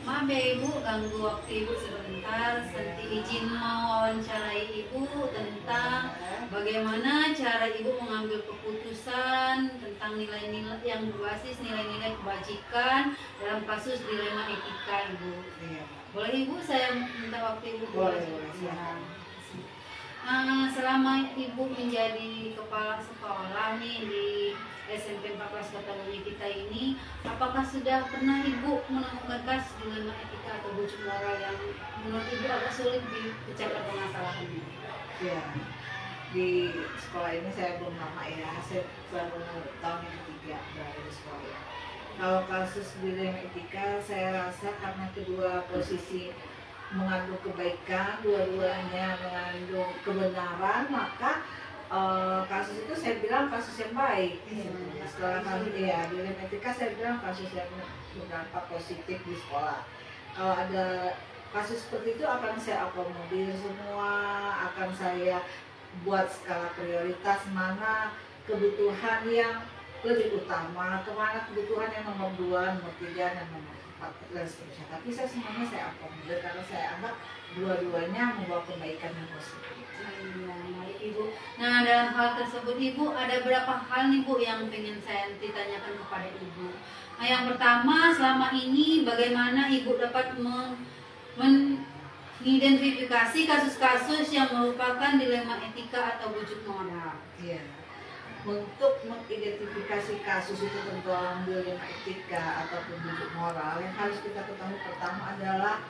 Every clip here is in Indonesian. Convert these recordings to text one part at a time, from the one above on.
Maaf ya Ibu, ganggu waktu Ibu sebentar. Santi izin mau wawancarai Ibu tentang bagaimana cara Ibu mengambil keputusan tentang nilai-nilai yang berbasis nilai-nilai kebajikan dalam kasus dilema etika Ibu. Boleh Ibu, saya minta waktu Ibu. Boleh. Selama Ibu menjadi kepala sekolah nih di SMP 14 Kota Bumi kita ini, apakah sudah pernah Ibu menemukan kasus dilema etika atau bujuk moral yang menurut Ibu agak sulit dipecahkan permasalahannya? Ya, di sekolah ini saya belum lama ya, saya baru tahun yang ketiga berada di sekolah ya. Kalau kasus dilema etika, saya rasa karena kedua posisi mengandung kebaikan, dua-duanya mengandung kebenaran, maka kasus itu saya bilang kasus yang baik. Setelah kasus ya dilema etika, saya bilang kasus yang berdampak positif di sekolah. Kalau ada kasus seperti itu akan saya akomodir semua, akan saya buat skala prioritas, mana kebutuhan yang lebih utama, kemana kebutuhan yang nomor 2, nomor 3, dan nomor 4 dan seterusnya. Tapi semuanya saya akomodir karena saya anggap dua-duanya membawa kebaikan yang positif. Ibu. Nah, dalam hal tersebut Ibu, ada berapa hal nih Bu yang pengen saya ditanyakan kepada Ibu. Nah, yang pertama, selama ini bagaimana Ibu dapat mengidentifikasi kasus-kasus yang merupakan dilema etika atau bujuk moral? Iya. Untuk mengidentifikasi kasus itu tentang dilema etika ataupun bujuk moral, yang harus kita ketahui pertama adalah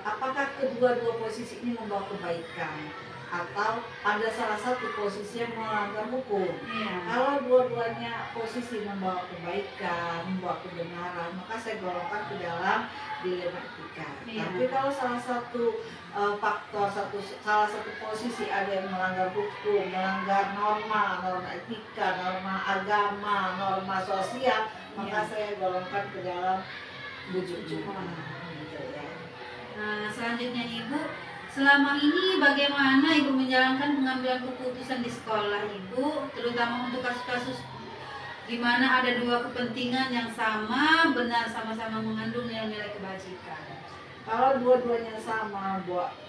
apakah kedua-dua posisi ini membawa kebaikan atau ada salah satu posisi yang melanggar hukum. Kalau dua-duanya posisi membawa kebaikan, membawa kebenaran, maka saya golongkan ke dalam dilema etika. Tapi kalau salah satu faktor, salah satu posisi ada yang melanggar hukum, melanggar norma etika, norma agama, norma sosial, maka saya golongkan ke dalam bujuk moral. Nah, selanjutnya Ibu, selama ini bagaimana Ibu menjalankan pengambilan keputusan di sekolah Ibu, terutama untuk kasus-kasus di mana ada dua kepentingan yang sama, benar sama-sama mengandung nilai-nilai kebajikan? Kalau dua-duanya sama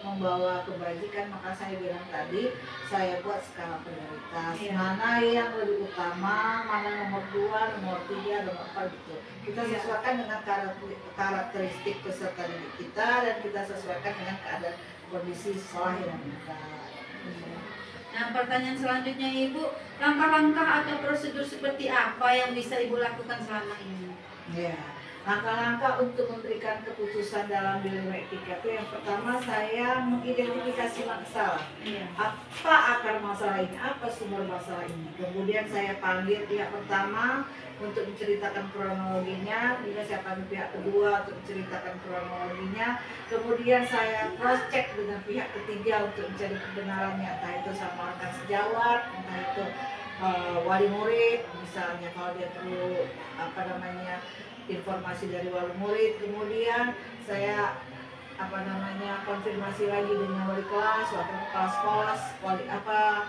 membawa kebajikan, maka saya bilang tadi, saya buat skala prioritas. Mana yang lebih utama, mana nomor 2, nomor 3, nomor 4 gitu. Kita sesuaikan dengan karakteristik peserta didik kita dan kita sesuaikan dengan keadaan kondisi sekolah yang kita. Nah, pertanyaan selanjutnya Ibu, langkah-langkah atau prosedur seperti apa yang bisa Ibu lakukan selama ini? Langkah-langkah untuk memberikan keputusan dalam dilema etika itu yang pertama saya mengidentifikasi masalah. Apa akar masalah ini? Apa sumber masalah ini? Kemudian saya panggil pihak pertama untuk menceritakan kronologinya, kemudian saya panggil pihak kedua untuk menceritakan kronologinya, kemudian saya cross check dengan pihak ketiga untuk mencari kebenarannya, entah itu sama rekan sejawat, entah itu wali murid, misalnya kalau dia perlu informasi dari wali murid, kemudian saya konfirmasi lagi dengan wali kelas, wakil kepala sekolah,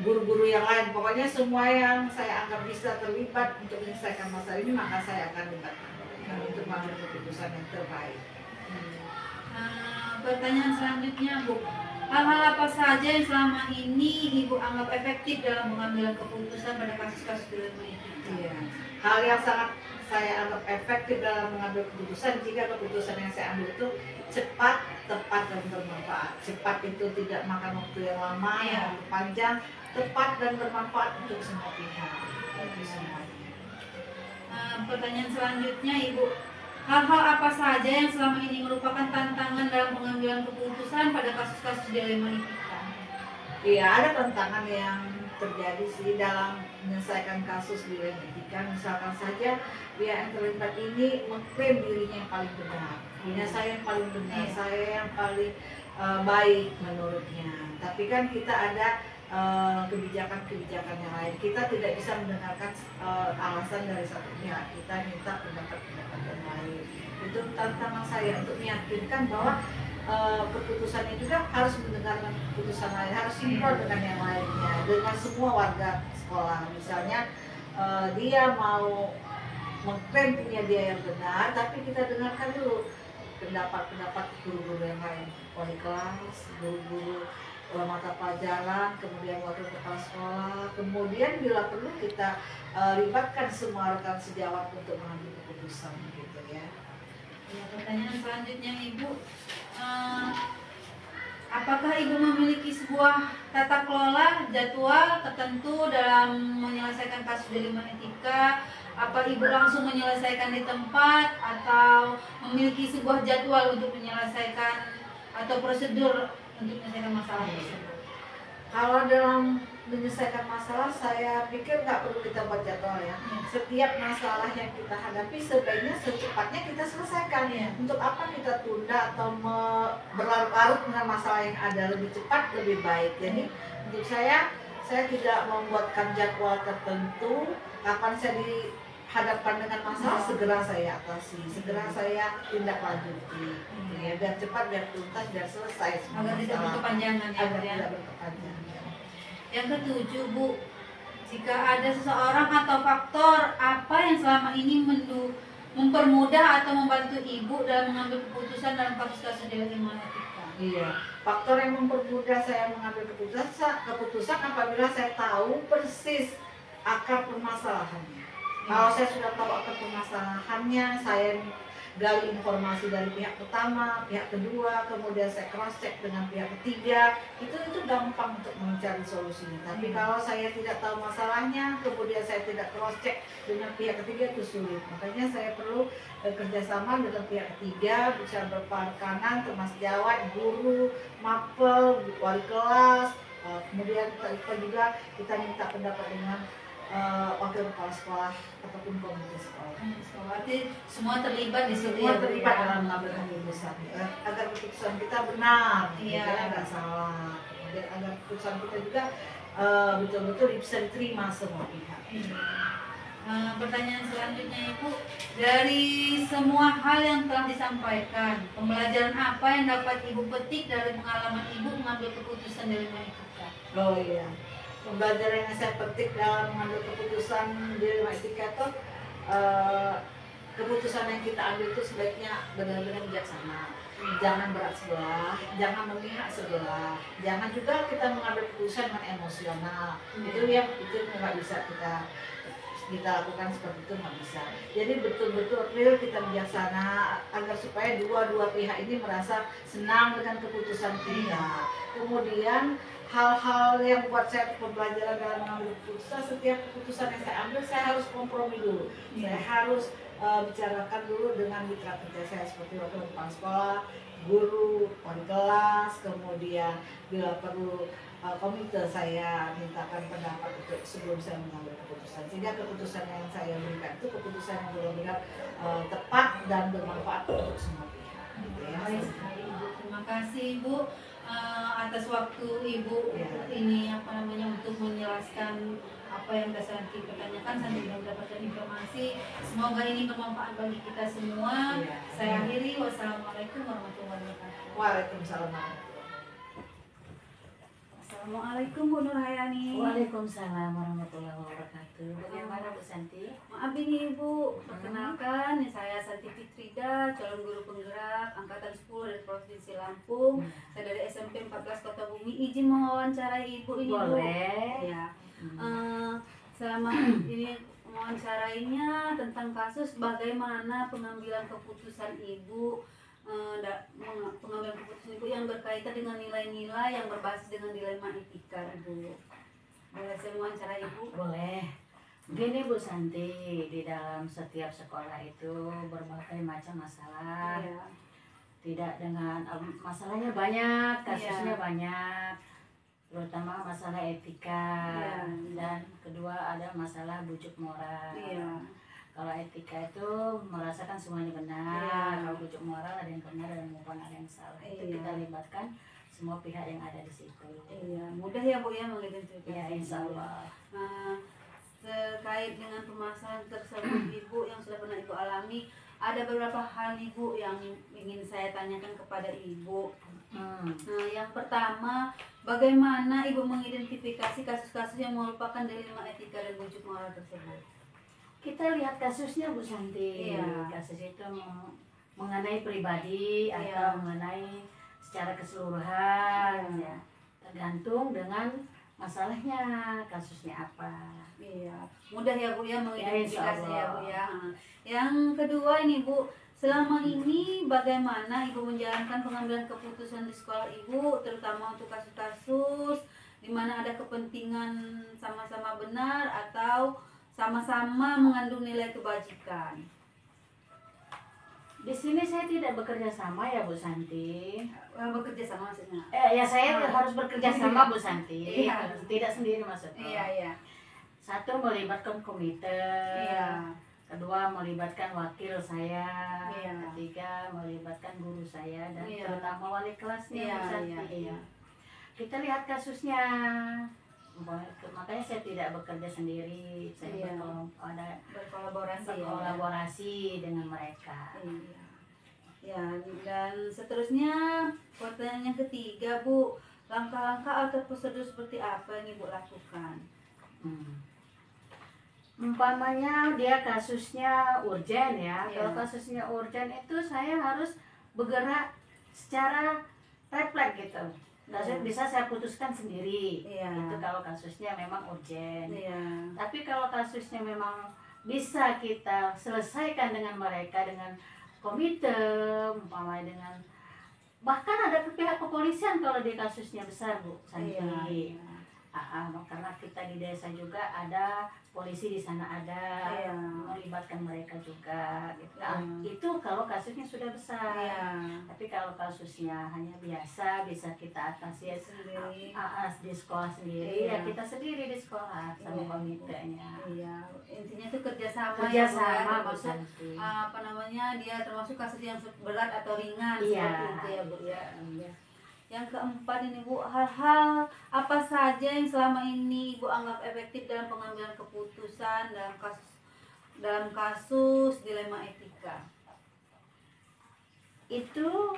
guru-guru yang lain, pokoknya semua yang saya anggap bisa terlibat untuk menyelesaikan masalah ini, maka saya akan libatkan untuk mengambil keputusan yang terbaik. Pertanyaan selanjutnya Bu, hal-hal apa saja yang selama ini Ibu anggap efektif dalam mengambil keputusan pada kasus-kasus dilema etika? Hal yang sangat saya anggap efektif dalam mengambil keputusan jika keputusan yang saya ambil itu cepat, tepat, dan bermanfaat. Cepat itu tidak makan waktu yang lama, yang panjang, tepat dan bermanfaat untuk semua pihak. Pertanyaan selanjutnya Ibu, hal-hal apa saja yang selama ini merupakan tantangan dalam pengambilan keputusan pada kasus-kasus dilema etika? Ada tantangan yang terjadi sih dalam menyelesaikan kasus dilema etika. Misalkan saja pihak yang terlibat ini mengklaim dirinya yang paling benar, saya yang paling benar, saya yang paling baik menurutnya. Tapi kan kita ada kebijakan-kebijakan yang lain. Kita tidak bisa mendengarkan alasan dari satu pihak. Kita minta pendapat-pendapat yang lain. Itu tantangan saya untuk meyakinkan bahwa keputusannya juga harus mendengarkan keputusan lain, harus sinkron dengan yang lainnya, dengan semua warga sekolah. Misalnya dia mau mengklaim punya dia yang benar, tapi kita dengarkan dulu pendapat-pendapat guru-guru yang lain, wali kelas, guru-guru mata pelajaran, kemudian wakil kepala sekolah, kemudian bila perlu kita libatkan semua rekan sejawat untuk mengambil keputusan gitu ya. Ya, pertanyaan selanjutnya Ibu, apakah Ibu memiliki sebuah tata kelola jadwal tertentu dalam menyelesaikan kasus delima etika? Apa Ibu langsung menyelesaikan di tempat atau memiliki sebuah jadwal untuk menyelesaikan atau prosedur untuk menyelesaikan masalah tersebut? Kalau dalam menyelesaikan masalah, saya pikir nggak perlu kita buat jadwal ya. Setiap masalah yang kita hadapi sebaiknya secepatnya kita selesaikan. Untuk apa kita tunda atau berlarut-larut dengan masalah yang ada? Lebih cepat lebih baik. Jadi untuk saya tidak membuatkan jadwal tertentu. Kapan saya dihadapkan dengan masalah, segera saya atasi, segera saya tindak lanjuti. Ya, biar cepat, biar tuntas, biar selesai semua Agar tidak masalah. berkepanjangan ya, Agar Bu, ya. tidak berkepanjangan. Yang ketujuh, Bu, jika ada seseorang atau faktor apa yang selama ini mempermudah atau membantu Ibu dalam mengambil keputusan dalam kasus-kasus delima etika? Iya, faktor yang mempermudah saya mengambil keputusan apabila saya tahu persis akar permasalahannya. Kalau saya sudah tahu akar permasalahannya, saya gali informasi dari pihak pertama, pihak kedua, kemudian saya cross check dengan pihak ketiga, itu gampang untuk mencari solusinya. Tapi kalau saya tidak tahu masalahnya, kemudian saya tidak cross check dengan pihak ketiga, itu sulit. Makanya saya perlu kerjasama dengan pihak ketiga, bisa berpakanan, termasuk jawab, guru, mapel, wali kelas, kemudian kita juga minta pendapat dengan wakil kepala sekolah ataupun komite sekolah. Berarti semua terlibat di situ. Semua terlibat dalam mengambil keputusan agar keputusan kita benar, Iya. nggak salah. Kemudian agar keputusan kita juga betul-betul bisa diterima semua pihak. Pertanyaan selanjutnya Ibu, dari semua hal yang telah disampaikan, pembelajaran apa yang dapat Ibu petik dari pengalaman Ibu mengambil keputusan delima etika? Oh iya, pembelajaran yang saya petik dalam mengambil keputusan delima etika itu keputusan yang kita ambil itu sebaiknya benar-benar bijaksana. Jangan berat sebelah, jangan memihak sebelah, jangan juga kita mengambil keputusan dengan emosional. Itu nggak bisa kita lakukan seperti itu, nggak bisa. Jadi betul-betul real kita bijaksana agar supaya dua pihak ini merasa senang dengan keputusan kita. Kemudian hal-hal yang buat saya pembelajaran dalam mengambil keputusan, setiap keputusan yang saya ambil saya harus kompromi dulu. Saya harus bicarakan dulu dengan mitra kerja saya seperti wakil kepala sekolah, guru, wali kelas, kemudian bila perlu komite saya mintakan pendapat untuk sebelum saya mengambil keputusan, sehingga keputusan yang saya berikan itu keputusan yang benar-benar tepat dan bermanfaat untuk semua pihak. Baik sekali Ibu, terima kasih Ibu atas waktu Ibu ini untuk menjelaskan apa yang sudah saya pertanyakan sampai kita mendapatkan informasi. Semoga ini bermanfaat bagi kita semua. Saya akhiri, wassalamualaikum warahmatullahi wabarakatuh. Waalaikumsalam. Assalamualaikum Bu Nurhayani. Waalaikumsalam warahmatullahi wabarakatuh. Bagaimana Bu Santi? Maaf ini Ibu, perkenalkan saya Santi Fitrida, calon guru penggerak angkatan 10 dari Provinsi Lampung. Saya dari SMP 14 Kota Bumi. Izin mewawancarai Ibu ini Bu. Boleh. Ya. Selama ini mewawancarainya tentang kasus bagaimana pengambilan keputusan Ibu, pengambilan keputusan Ibu yang berkaitan dengan nilai-nilai yang berbasis dengan dilema etika Ibu. Boleh saya mewawancarai Ibu? Boleh. Begini Bu Santi, di dalam setiap sekolah itu berbagai macam masalah. Iya. Tidak dengan masalahnya banyak, kasusnya banyak, terutama masalah etika. Dan kedua ada masalah bujuk moral. Iya. Kalau etika itu merasakan semuanya benar, kalau bujuk moral ada yang benar dan maupun ada yang salah. Itu kita libatkan semua pihak yang ada di situ. Iya, mudah ya Bu ya mengidentifikasi. Ya, insya Allah. Terkait dengan permasalahan tersebut Ibu yang sudah pernah Ibu alami, ada beberapa hal Ibu yang ingin saya tanyakan kepada Ibu. Nah, yang pertama, bagaimana Ibu mengidentifikasi kasus-kasus yang merupakan dilema etika dan bujuk moral tersebut? kita lihat kasusnya Bu Santi. Iya. Kasus itu mengenai pribadi Iya. atau mengenai secara keseluruhan Iya. ya. Tergantung dengan masalahnya, kasusnya apa. Iya, mudah ya Bu ya mengidentifikasi insya ya Allah. Bu ya. Yang kedua ini Bu, selama ini bagaimana Ibu menjalankan pengambilan keputusan di sekolah Ibu, terutama untuk kasus-kasus di mana ada kepentingan sama-sama benar atau sama-sama mengandung nilai kebajikan? Di sini saya tidak bekerja sama ya Bu Santi. Bekerja sama maksudnya? Ya saya harus bekerja sama Bu Santi. Iya. Tidak sendiri maksudnya. Iya, iya. Satu melibatkan komite. Iya. Kedua melibatkan wakil saya. Iya. Ketiga melibatkan guru saya dan Iya. terutama wali kelasnya Iya, Bu Santi. iya, iya. Kita lihat kasusnya. Makanya saya tidak bekerja sendiri. Saya Iya. ada Berkolaborasi ya. berkolaborasi dengan mereka. Iya. Ya, dan seterusnya pertanyaan yang ketiga Bu, langkah-langkah atau prosedur seperti apa yang Ibu lakukan? Umpamanya dia kasusnya urgen ya. Iya. Kalau kasusnya urgen itu saya harus bergerak secara refleks gitu. Kasus Iya. bisa saya putuskan sendiri. Iya. Itu kalau kasusnya memang urgen. Iya. Tapi kalau kasusnya memang bisa kita selesaikan dengan mereka dengan komite, umpamanya dengan bahkan ada pihak kepolisian kalau di kasusnya besar Bu Santi. Iya. Karena kita di desa juga ada polisi di sana ada, Iya. melibatkan mereka juga gitu. Iya. Itu kalau kasusnya sudah besar. Iya. Tapi kalau kasusnya hanya biasa bisa kita atasi Sendiri. di sekolah sendiri Iya. ya kita sendiri di sekolah sama Iya. komitenya. Iya, intinya itu kerjasama Kerjasama, ya Bu, ya, Bu termasuk Santi. apa namanya dia termasuk kasus yang berat atau ringan Iya. seperti itu ya Bu ya. Iya. Yang keempat ini Bu, hal-hal apa saja yang selama ini Ibu anggap efektif dalam pengambilan keputusan dalam kasus dilema etika? Itu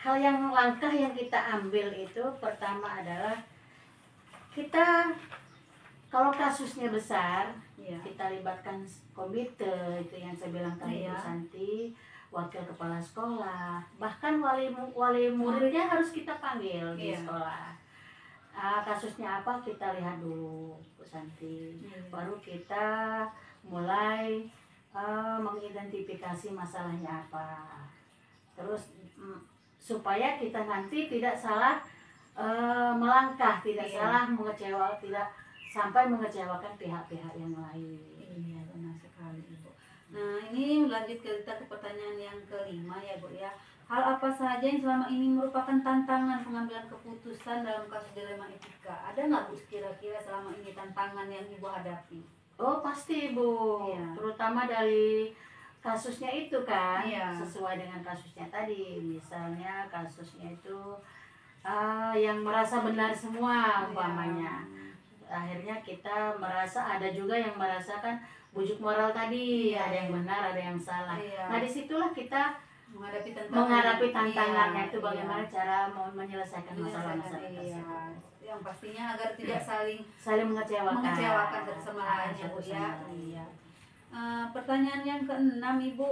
langkah yang kita ambil itu pertama adalah kita kalau kasusnya besar Iya. kita libatkan komite itu yang saya bilang tadi Bu Iya. Santi, wakil kepala sekolah, bahkan wali muridnya harus kita panggil di Iya. sekolah. Kasusnya apa kita lihat dulu Bu Santi, Iya. baru kita mulai mengidentifikasi masalahnya apa, terus supaya kita nanti tidak salah melangkah, tidak Iya. salah tidak sampai mengecewakan pihak-pihak yang lain. Iya, benar sekali Ibu. Nah, ini lanjut kita ke pertanyaan yang kelima ya Bu ya. Hal apa saja yang selama ini merupakan tantangan pengambilan keputusan dalam kasus dilema etika? Ada nggak Bu kira-kira selama ini tantangan yang Ibu hadapi? Oh pasti Bu, Iya. terutama dari kasusnya itu kan, Iya. sesuai dengan kasusnya tadi. Misalnya kasusnya itu yang merasa benar semua umpamanya. Iya. Akhirnya kita merasa ada juga yang merasakan bujuk moral tadi, Iya. ada yang benar, ada yang salah. Iya. Nah disitulah kita menghadapi tantangannya Iya, itu bagaimana iya. cara menyelesaikan masalah-masalah Iya. tersebut. Yang pastinya agar tidak saling Mengecewakan satu sama lain ya Bu satu ya. sama lain. Iya. Pertanyaan yang keenam Ibu,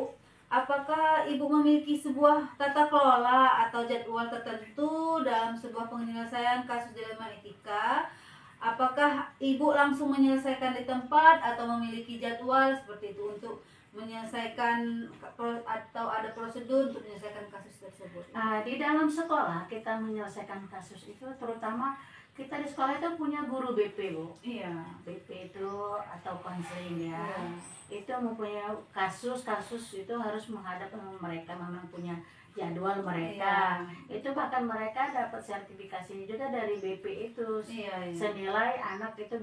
apakah Ibu memiliki sebuah tata kelola atau jadwal tertentu dalam sebuah penyelesaian kasus dilema etika? Apakah Ibu langsung menyelesaikan di tempat atau memiliki jadwal seperti itu untuk menyelesaikan atau ada prosedur untuk menyelesaikan kasus tersebut? Di dalam sekolah kita menyelesaikan kasus itu, terutama kita di sekolah itu punya guru BP Bu. Iya. BP itu atau konseling ya. Iya. Itu mempunyai kasus itu harus menghadap mereka, memang punya jadwal mereka. Itu bahkan mereka dapat sertifikasinya juga dari BP itu. Iya. Senilai anak itu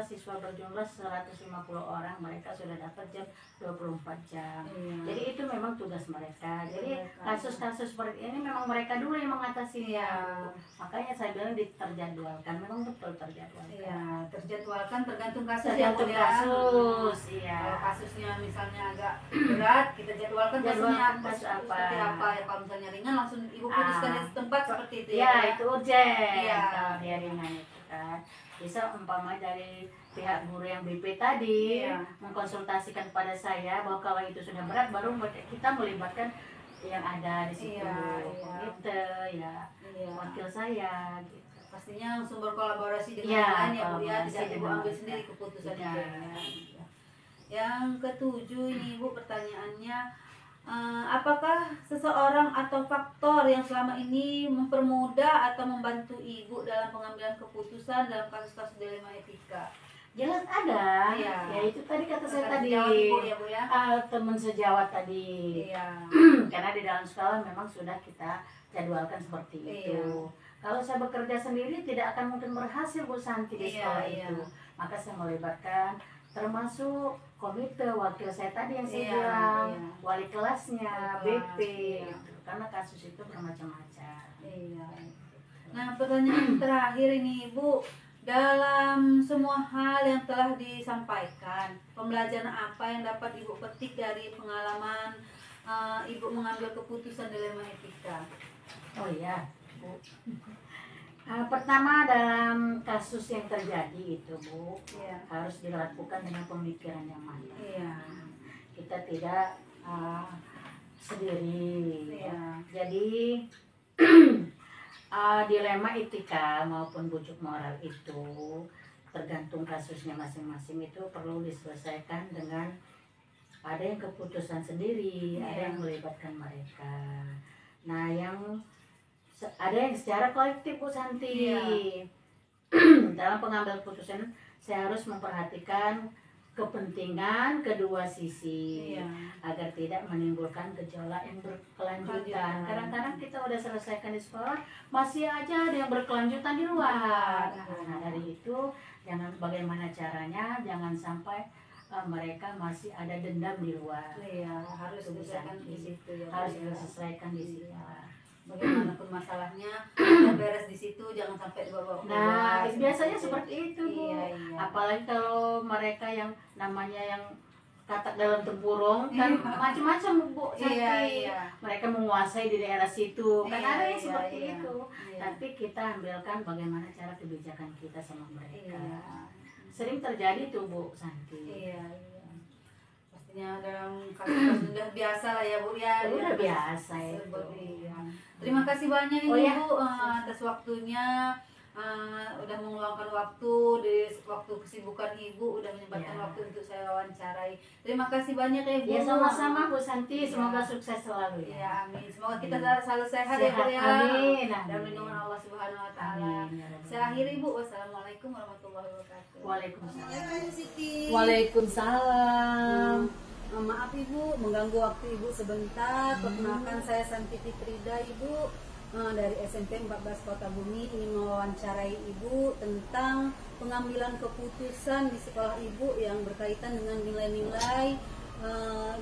siswa berjumlah 150 orang, mereka sudah dapat jam 24 jam. Iya. Jadi itu memang tugas mereka. Jadi Mereka. kasus-kasus seperti ini memang mereka dulu yang mengatasinya. Iya. Makanya saya bilang terjadwalkan, memang betul terjadwalkan. Iya, terjadwalkan tergantung kasus Tergantung ya Bu ya. kasus, iya. Kalau kasusnya misalnya agak berat, kita jadwalkan kasusnya Jadwalkan kasus apa. seperti apa ya. Kalau misalnya ringan langsung Ibu putuskan di tempat seperti itu Iya, itu urgent. Iya. Kalau dia ringan itu kan. Bisa umpama dari pihak guru yang BP tadi Iya. mengkonsultasikan kepada saya bahwa kalau itu sudah berat baru kita melibatkan yang ada di situ, Iya, iya. komite, ya Iya. wakil saya gitu. Pastinya langsung berkolaborasi dengan Iya, yang lain ya Bu ya, kolaborasi tidak Ibu dengan ambil mereka. sendiri keputusan Tidak. itu ya. Yang ketujuh ini Ibu pertanyaannya, apakah seseorang atau faktor yang selama ini mempermudah atau membantu Ibu dalam pengambilan keputusan dalam kasus-kasus dilema etika? Jelas ada, Iya. ya itu tadi kata saya Kata tadi, sejawat Ibu ya Bu ya. teman sejawat tadi. Iya. Karena di dalam sekolah memang sudah kita jadwalkan seperti itu. Iya. Kalau saya bekerja sendiri tidak akan mungkin berhasil Bu Santi di Iya, sekolah iya. itu. Maka saya melibatkan termasuk komite, wakil saya tadi yang saya Iya, bilang, iya. wali kelasnya, Wali kelas, BP, iya. gitu. Karena kasus itu bermacam-macam. Iya. Nah, pertanyaan terakhir ini Ibu, dalam semua hal yang telah disampaikan, pembelajaran apa yang dapat Ibu petik dari pengalaman Ibu mengambil keputusan dilema etika? Oh iya, Bu. Pertama dalam kasus yang terjadi itu Bu, Iya. harus dilakukan dengan pemikiran yang matang. Iya. Kita tidak sendiri. Iya. Jadi dilema etika maupun bujuk moral itu tergantung kasusnya masing-masing, itu perlu diselesaikan dengan ada yang keputusan sendiri, Iya. ada yang melibatkan mereka. Nah, ada yang secara kolektif Bu Santi. Iya. Dalam pengambilan keputusan saya harus memperhatikan kepentingan kedua sisi Iya. agar tidak menimbulkan gejolak yang berkelanjutan. Kelanjutan. Kadang-kadang kita udah selesaikan di sekolah, masih aja ada yang berkelanjutan di luar. Benar. Nah, dari itu jangan, bagaimana caranya jangan sampai mereka masih ada dendam di luar. Iya, harus Itu diselesaikan bisa. di situ ya. Bu, Harus ya. diselesaikan di situ. Iya. Bagaimanapun masalahnya, kita beres di situ, jangan sampai dibawa Nah, keluar. biasanya seperti itu Bu. Iya, iya. Apalagi kalau mereka yang namanya yang katak dalam tempurung kan Iya. macam-macam Bu Santi. Iya, iya. Mereka menguasai di daerah situ. Kan Iya, ada yang iya, seperti iya. itu. Iya. Tapi kita ambilkan bagaimana cara kebijakan kita sama mereka. Iya. Sering terjadi tuh Bu Santi. Iya, iya. Pastinya dalam kasus sudah biasa lah ya Bu ya. Udah Ya, biasa tersebut, itu. iya. Terima kasih banyak Oh, ini ya. Bu atas waktunya. Udah meluangkan waktu di waktu kesibukan Ibu, udah menyempatkan Ya. waktu untuk saya wawancarai. Terima kasih banyak ya Bu. Ya sama-sama Bu Santi, Iya. semoga sukses selalu ya. Ya, amin. Semoga kita Amin. selalu sehat ya Bu ya. Amin. Dan Amin. lindungan Allah Subhanahu wa taala. Amin, ya Rabbal Saya akhiri Bu. Wassalamualaikum warahmatullahi wabarakatuh. Waalaikumsalam. Siti. Waalaikumsalam. Maaf Ibu, mengganggu waktu Ibu sebentar. Perkenalkan saya Santi Fitrida Ibu dari SMP 14 Kota Bumi, ingin mewawancarai Ibu tentang pengambilan keputusan di sekolah Ibu yang berkaitan dengan nilai-nilai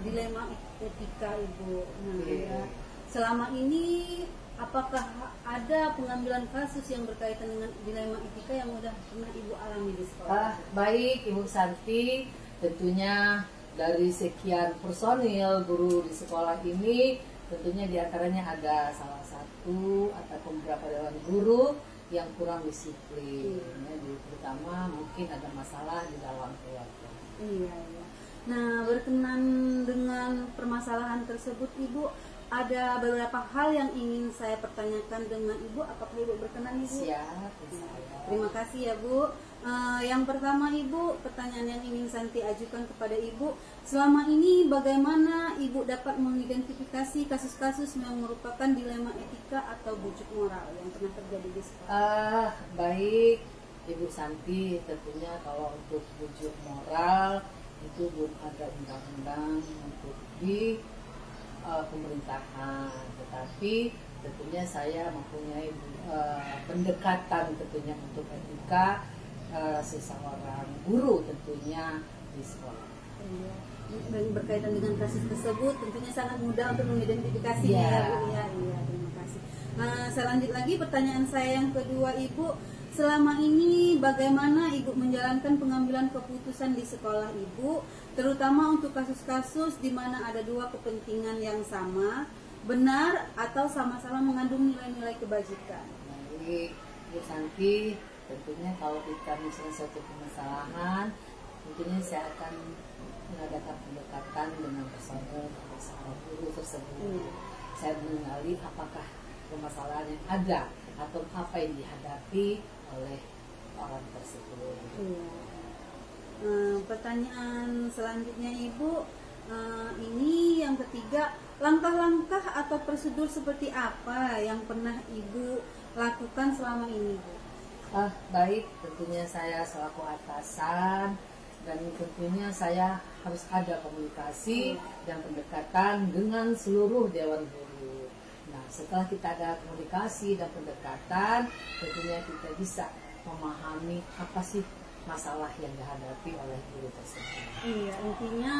dilema etika Ibu. Nah, ya. Selama ini apakah ada pengambilan kasus yang berkaitan dengan dilema etika yang sudah pernah Ibu alami di sekolah? Baik Ibu Santi, tentunya dari sekian personil guru di sekolah ini, tentunya diantaranya ada salah satu atau beberapa dewan guru yang kurang disiplin, ya, terutama mungkin ada masalah di dalam keluarga. Iya, iya. Nah, berkenan dengan permasalahan tersebut, Ibu, ada beberapa hal yang ingin saya pertanyakan dengan Ibu. Apakah Ibu berkenan, Ibu? Siap, saya. Terima kasih ya, Bu. Yang pertama, Ibu, pertanyaan yang ingin Santi ajukan kepada Ibu. Selama ini bagaimana Ibu dapat mengidentifikasi kasus-kasus yang merupakan dilema etika atau bujuk moral yang pernah terjadi di sekolah? Baik Ibu Santi, tentunya kalau untuk bujuk moral itu belum ada undang-undang untuk di pemerintahan, tetapi tentunya saya mempunyai pendekatan tentunya untuk etika seseorang guru tentunya di sekolah. Iya. Dan berkaitan dengan kasus tersebut tentunya sangat mudah untuk mengidentifikasi Iya. ya, Bu. Iya, terima kasih. Selanjut lagi pertanyaan saya yang kedua, Ibu, selama ini bagaimana Ibu menjalankan pengambilan keputusan di sekolah Ibu, terutama untuk kasus-kasus di mana ada dua kepentingan yang sama, benar atau sama-sama mengandung nilai-nilai kebajikan? Baik Ibu Santi, tentunya kalau kita misalnya suatu permasalahan, tentunya saya akan mengadakan pendekatan dengan personel atau guru tersebut. Saya mengenali apakah permasalahan yang ada atau apa yang dihadapi oleh orang tersebut. Pertanyaan selanjutnya Ibu, ini yang ketiga, langkah-langkah atau prosedur seperti apa yang pernah Ibu lakukan selama ini, Bu? Baik, tentunya saya selaku atasan dan tentunya saya harus ada komunikasi dan pendekatan dengan seluruh dewan guru. Nah, setelah kita ada komunikasi dan pendekatan, tentunya kita bisa memahami apa sih masalah yang dihadapi oleh guru tersebut. Iya, intinya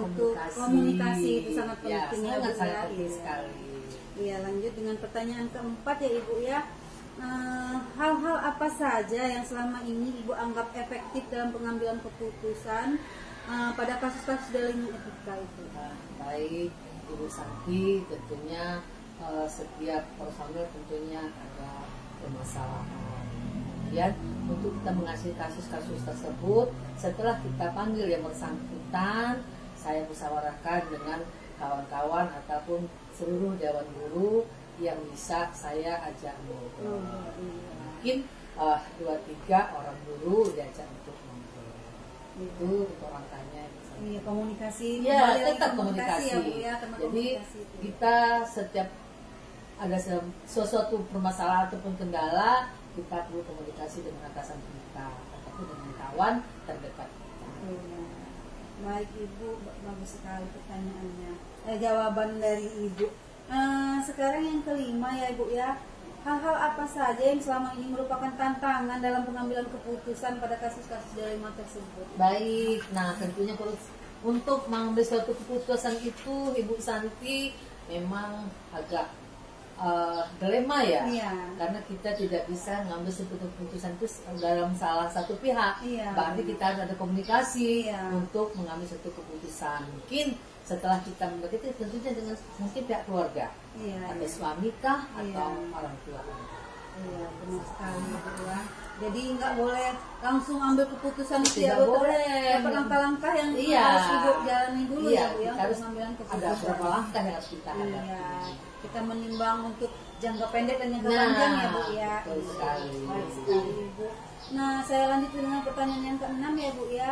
untuk komunikasi itu sangat penting ya, Bu, sangat ya. penting sekali. Iya, lanjut dengan pertanyaan keempat ya Ibu ya. Hal-hal apa saja yang selama ini Ibu anggap efektif dalam pengambilan keputusan pada kasus-kasus delik etika itu? Baik, Ibu Santi, tentunya setiap personel tentunya ada permasalahan. Kemudian untuk kita mengasih kasus-kasus tersebut, setelah kita panggil yang bersangkutan, saya musyawarahkan dengan kawan-kawan ataupun seluruh dewan guru yang bisa saya ajak ngobrol. Mungkin 2-3 orang guru diajak untuk ngobrol. Itu untuk langkahnya. Iya, komunikasi. Iya, tetap komunikasi. Ya, Bu, ya, Jadi kita setiap ada sesuatu permasalahan ataupun kendala, kita perlu komunikasi dengan atasan kita ataupun dengan kawan terdekat kita. Baik Ibu, bagus sekali pertanyaannya. Jawaban dari Ibu. Sekarang yang kelima ya Ibu ya, hal-hal apa saja yang selama ini merupakan tantangan dalam pengambilan keputusan pada kasus-kasus dilema tersebut? Baik, nah tentunya untuk mengambil suatu keputusan itu Ibu Santi memang agak dilema ya, karena kita tidak bisa mengambil suatu keputusan itu dalam salah satu pihak. Berarti kita harus ada komunikasi untuk mengambil suatu keputusan. Mungkin setelah kita mendekati tentunya dengan mungkin pihak keluarga, atau suami kah atau orang tua. Iya, benar sekali Bu ya. Jadi nggak boleh langsung ambil keputusan itu ya, Tidak Bu. boleh. Dapat langkah-langkah yang harus Ibu jalani dulu ya, Bu ya, harus untuk mengambil keputusan. ada beberapa langkah yang harus kita hadapi. Iya, kita menimbang untuk jangka pendek dan jangka panjang ya Bu ya. Betul sekali. Baik sekali Bu. Nah, saya lanjut dengan pertanyaan yang keenam ya Bu ya.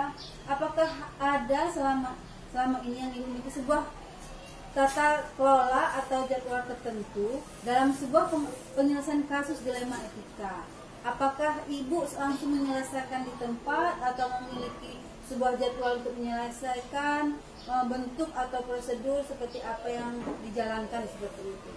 Apakah ada selama ini yang Ibu miliki sebuah tata kelola atau jadwal tertentu dalam sebuah penyelesaian kasus dilema etika? Apakah Ibu langsung menyelesaikan di tempat atau memiliki sebuah jadwal untuk menyelesaikan, bentuk atau prosedur seperti apa yang dijalankan seperti itu?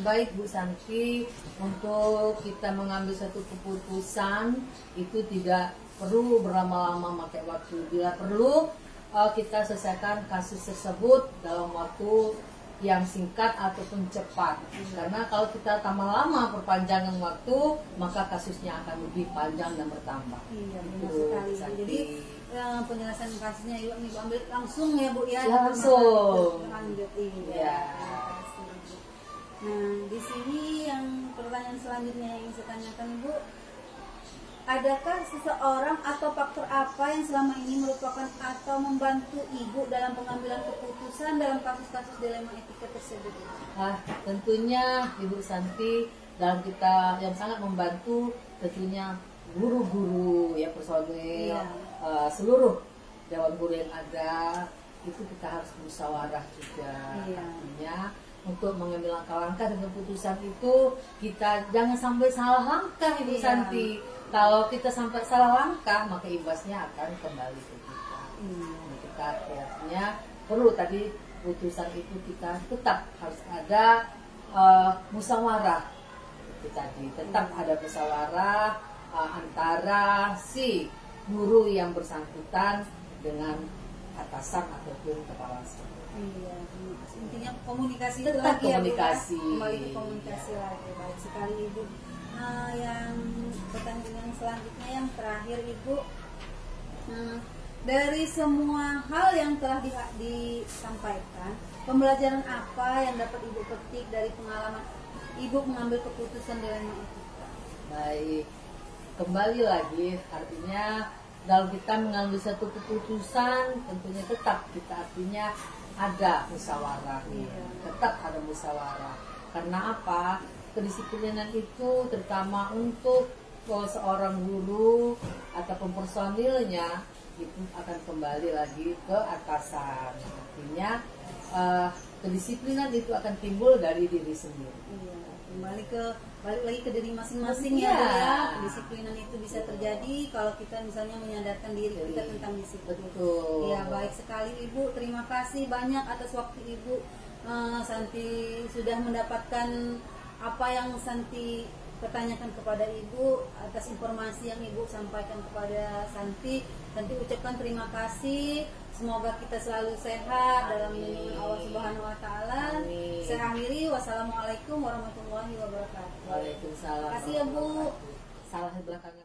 Baik Bu Santi, untuk kita mengambil satu keputusan itu tidak perlu berlama-lama pakai waktu. Bila perlu kita selesaikan kasus tersebut dalam waktu yang singkat ataupun cepat. Karena kalau kita tambah lama perpanjangan waktu, maka kasusnya akan lebih panjang dan bertambah. Iya, benar sekali. Jadi penyelesaian kasusnya Ibu ambil langsung ya Bu ya. Langsung. Lanjut Iya. Nah, di sini yang pertanyaan selanjutnya yang saya tanyakan Ibu, adakah seseorang atau faktor apa yang selama ini merupakan atau membantu Ibu dalam pengambilan keputusan dalam kasus-kasus dilema etika tersebut? Tentunya Ibu Santi, dalam kita yang sangat membantu tentunya guru-guru ya, personil, seluruh dewan guru yang ada itu kita harus musyawarah juga. Artinya untuk mengambil langkah-langkah dan keputusan itu kita jangan sampai salah langkah Ibu Santi. Kalau kita sampai salah langkah, maka imbasnya akan kembali ke kita. Kita artinya perlu tadi putusan itu kita tetap harus ada musyawarah. Itu tadi tetap ada musyawarah antara si guru yang bersangkutan dengan atasan ataupun kepala sekolah. Iya, intinya komunikasi tetap lagi komunikasi. Ya, kembali ke komunikasi lagi. Baik sekali Ibu. Yang pertanyaan selanjutnya yang terakhir Ibu, dari semua hal yang telah disampaikan, pembelajaran apa yang dapat Ibu petik dari pengalaman Ibu mengambil keputusan dilema etika? Baik, kembali lagi, artinya dalam kita mengambil satu keputusan tentunya tetap kita artinya ada musyawarah, tetap ada musyawarah. Karena apa? Kedisiplinan itu terutama untuk seorang guru ataupun personilnya itu akan kembali lagi ke atasan. Artinya kedisiplinan itu akan timbul dari diri sendiri. Iya, balik lagi ke diri masing-masing Iya. ya. Kedisiplinan itu bisa terjadi kalau kita misalnya menyadarkan diri kita tentang disiplin. Betul. Iya, baik sekali Ibu. Terima kasih banyak atas waktu Ibu. Santi sudah mendapatkan apa yang Santi pertanyakan kepada Ibu, atas informasi yang Ibu sampaikan kepada Santi. Santi ucapkan terima kasih. Semoga kita selalu sehat dalam lindungan Allah Subhanahu wa taala. Amin. Saya akhiri, wassalamualaikum warahmatullahi wabarakatuh. Waalaikumsalam. Terima kasih ya, Bu. Salah belakangan.